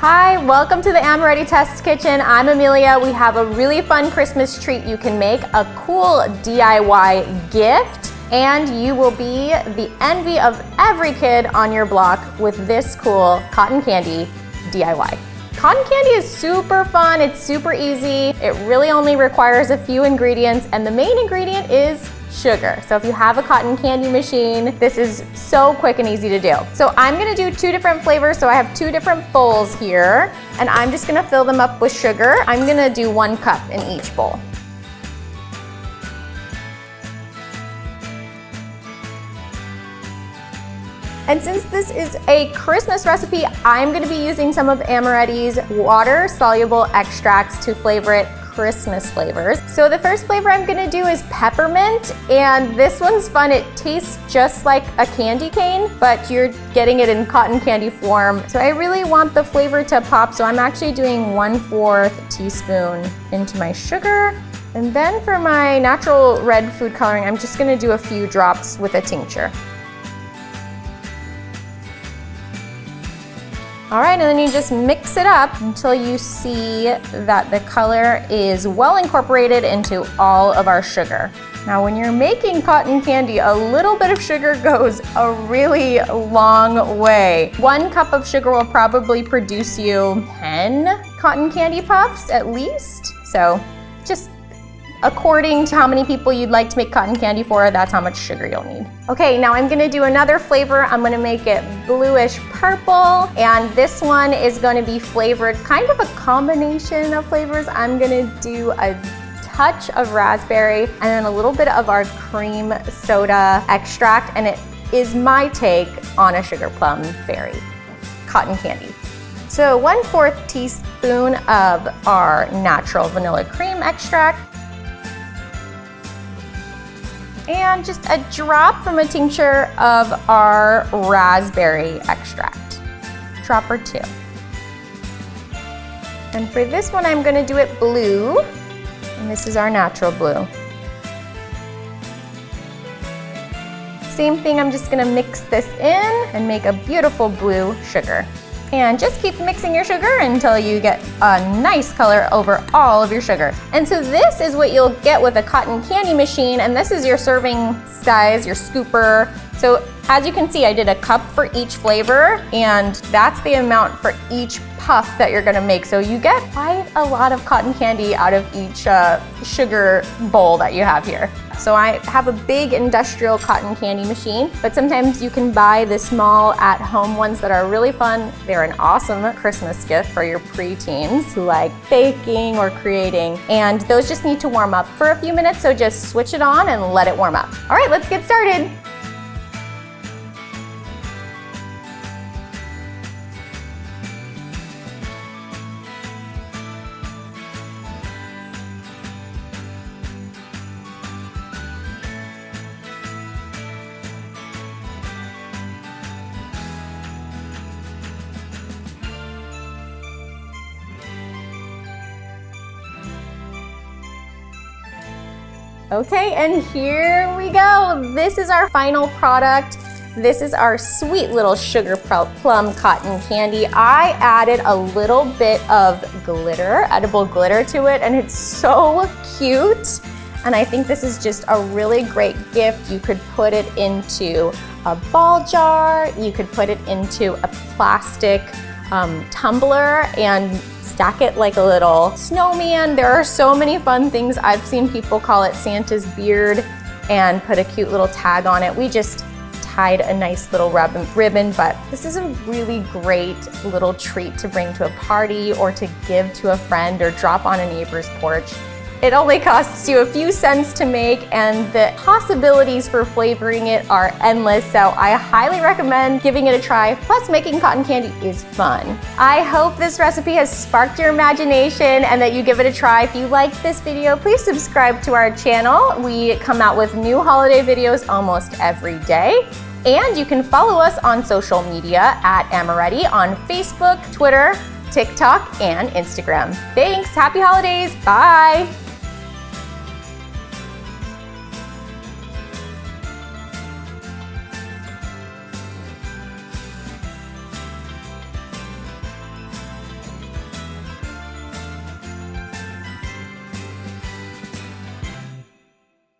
Hi, welcome to the Amoretti Test Kitchen. I'm Amelia. We have a really fun Christmas treat you can make, a cool DIY gift, and you will be the envy of every kid on your block with this cool cotton candy DIY. Cotton candy is super fun, it's super easy. It really only requires a few ingredients, and the main ingredient is sugar. So if you have a cotton candy machine, this is so quick and easy to do. So I'm gonna do two different flavors. So I have two different bowls here, and I'm just gonna fill them up with sugar. I'm gonna do 1 cup in each bowl. And since this is a Christmas recipe, I'm gonna be using some of Amoretti's water-soluble extracts to flavor it Christmas flavors. So the first flavor I'm gonna do is peppermint, and this one's fun. It tastes just like a candy cane, but you're getting it in cotton candy form. So I really want the flavor to pop, so I'm actually doing 1/4 teaspoon into my sugar. And then for my natural red food coloring, I'm just gonna do a few drops with a tincture. All right, and then you just mix it up until you see that the color is well incorporated into all of our sugar. Now, when you're making cotton candy, a little bit of sugar goes a really long way. 1 cup of sugar will probably produce you 10 cotton candy puffs at least. So just according to how many people you'd like to make cotton candy for, that's how much sugar you'll need. Okay, now I'm gonna do another flavor. I'm gonna make it bluish purple, and this one is gonna be flavored kind of a combination of flavors. I'm gonna do a touch of raspberry and then a little bit of our cream soda extract, and it is my take on a sugar plum fairy cotton candy. So 1/4 teaspoon of our natural vanilla cream extract, and just a drop from a tincture of our raspberry extract. Drop or 2. And for this one, I'm gonna do it blue, and this is our natural blue. Same thing, I'm just gonna mix this in and make a beautiful blue sugar. And just keep mixing your sugar until you get a nice color over all of your sugar. And so this is what you'll get with a cotton candy machine, and this is your serving size, your scooper. So as you can see, I did a cup for each flavor, and that's the amount for each puff that you're gonna make. So you get quite a lot of cotton candy out of each sugar bowl that you have here. So I have a big industrial cotton candy machine, but sometimes you can buy the small at-home ones that are really fun. They're an awesome Christmas gift for your preteens who like baking or creating. And those just need to warm up for a few minutes, so just switch it on and let it warm up. All right, let's get started. Okay, and here we go. This is our final product. This is our sweet little sugar plum cotton candy. I added a little bit of glitter, edible glitter to it, and it's so cute. And I think this is just a really great gift. You could put it into a ball jar. You could put it into a plastic tumbler and stack it like a little snowman. There are so many fun things. I've seen people call it Santa's beard and put a cute little tag on it. We just tied a nice little ribbon, but this is a really great little treat to bring to a party or to give to a friend or drop on a neighbor's porch. It only costs you a few cents to make, and the possibilities for flavoring it are endless, so I highly recommend giving it a try. Plus, making cotton candy is fun. I hope this recipe has sparked your imagination and that you give it a try. If you like this video, please subscribe to our channel. We come out with new holiday videos almost every day. And you can follow us on social media at Amoretti on Facebook, Twitter, TikTok, and Instagram. Thanks, happy holidays, bye.